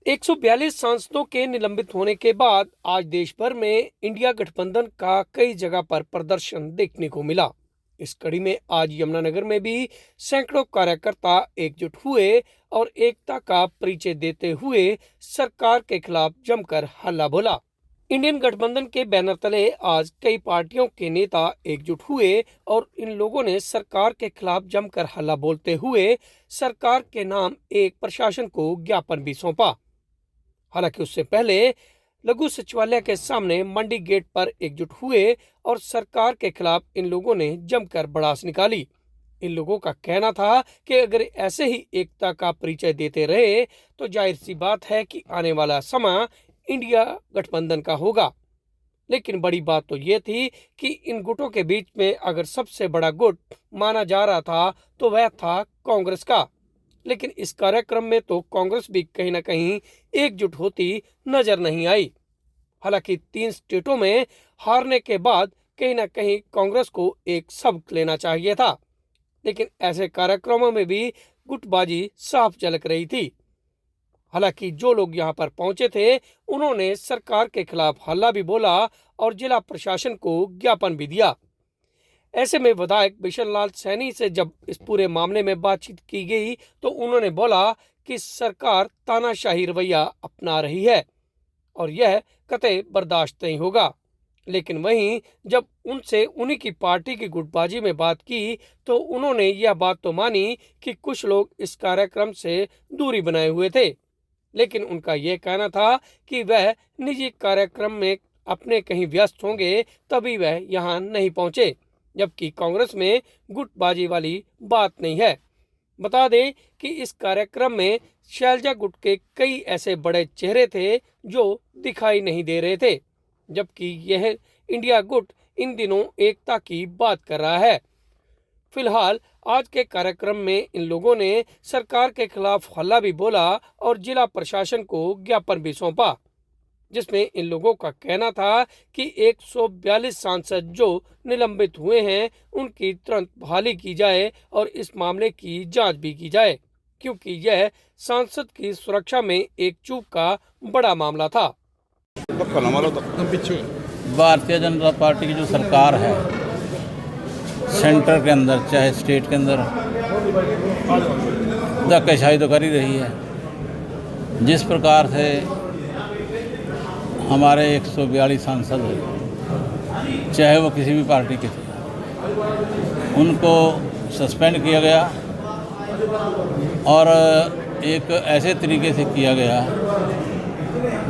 142 सांसदों के निलंबित होने के बाद आज देश भर में इंडिया गठबंधन का कई जगह पर प्रदर्शन देखने को मिला। इस कड़ी में आज यमुनानगर में भी सैकड़ों कार्यकर्ता एकजुट हुए और एकता का परिचय देते हुए सरकार के खिलाफ जमकर हल्ला बोला। इंडियन गठबंधन के बैनर तले आज कई पार्टियों के नेता एकजुट हुए और इन लोगों ने सरकार के खिलाफ जमकर हल्ला बोलते हुए सरकार के नाम एक प्रशासन को ज्ञापन भी सौंपा। हालांकि उससे पहले लघु सचिवालय के सामने मंडी गेट पर एकजुट हुए और सरकार के खिलाफ इन लोगों ने जमकर भड़ास निकाली। इन लोगों का कहना था कि अगर ऐसे ही एकता का परिचय देते रहे तो जाहिर सी बात है कि आने वाला समय इंडिया गठबंधन का होगा। लेकिन बड़ी बात तो ये थी कि इन गुटों के बीच में अगर सबसे बड़ा गुट माना जा रहा था तो वह था कांग्रेस का। लेकिन इस कार्यक्रम में तो कांग्रेस भी कहीं ना कहीं एकजुट होती नजर नहीं आई। हालांकि 3 स्टेटों में हारने के बाद कहीं ना कहीं कांग्रेस को एक सबक लेना चाहिए था, लेकिन ऐसे कार्यक्रमों में भी गुटबाजी साफ झलक रही थी। हालांकि जो लोग यहां पर पहुंचे थे उन्होंने सरकार के खिलाफ हल्ला भी बोला और जिला प्रशासन को ज्ञापन भी दिया। ऐसे में विधायक बिशन लाल सैनी से जब इस पूरे मामले में बातचीत की गई तो उन्होंने बोला कि सरकार तानाशाही रवैया अपना रही है और यह कतई बर्दाश्त नहीं होगा। लेकिन वहीं जब उनसे उन्हीं की पार्टी की गुटबाजी में बात की तो उन्होंने यह बात तो मानी कि कुछ लोग इस कार्यक्रम से दूरी बनाए हुए थे, लेकिन उनका यह कहना था कि वह निजी कार्यक्रम में अपने कहीं व्यस्त होंगे तभी वह यहाँ नहीं पहुंचे, जबकि कांग्रेस में गुटबाजी वाली बात नहीं है। बता दें कि इस कार्यक्रम में शैलजा गुट के कई ऐसे बड़े चेहरे थे जो दिखाई नहीं दे रहे थे, जबकि यह इंडिया गुट इन दिनों एकता की बात कर रहा है। फिलहाल आज के कार्यक्रम में इन लोगों ने सरकार के खिलाफ हल्ला भी बोला और जिला प्रशासन को ज्ञापन भी सौंपा, जिसमें इन लोगों का कहना था कि 142 सांसद जो निलंबित हुए हैं उनकी तुरंत बहाली की जाए और इस मामले की जांच भी की जाए, क्योंकि यह सांसद की सुरक्षा में एक चूक का बड़ा मामला था। भारतीय जनता पार्टी की जो सरकार है सेंटर के अंदर चाहे स्टेट के अंदर धक्केशाही तो कर ही रही है। जिस प्रकार से हमारे 142 सांसद चाहे वो किसी भी पार्टी के थे उनको सस्पेंड किया गया और एक ऐसे तरीके से किया गया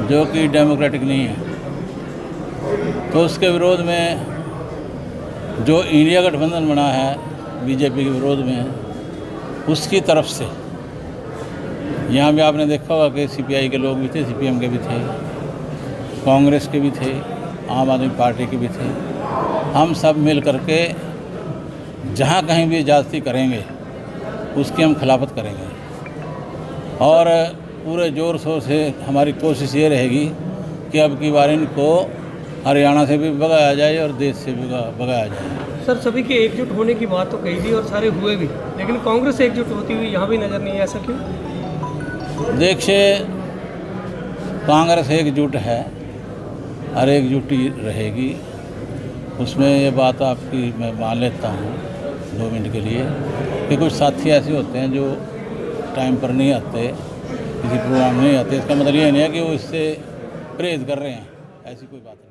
जो कि डेमोक्रेटिक नहीं है। तो उसके विरोध में जो इंडिया गठबंधन बना है बीजेपी के विरोध में, उसकी तरफ से यहाँ भी आपने देखा होगा कि सीपीआई के लोग भी थे, सीपीएम के भी थे, कांग्रेस के भी थे, आम आदमी पार्टी के भी थे। हम सब मिल करके जहाँ कहीं भी ज्यादती करेंगे उसकी हम खिलाफत करेंगे और पूरे ज़ोर शोर से हमारी कोशिश ये रहेगी कि अब की बार इनको हरियाणा से भी भगाया जाए और देश से भी भगाया जाए। सर, सभी के एकजुट होने की बात तो कही थी और सारे हुए भी, लेकिन कांग्रेस एकजुट होती हुई यहाँ भी नजर नहीं है, ऐसा क्यों? देखिए, कांग्रेस एकजुट है और एकजुट ही रहेगी, उसमें ये बात आपकी मैं मान लेता हूँ 2 मिनट के लिए कि कुछ साथी ऐसे होते हैं जो टाइम पर नहीं आते, किसी प्रोग्राम में नहीं आते। इसका मतलब ये नहीं है कि वो इससे परहेज कर रहे हैं, ऐसी कोई बात नहीं।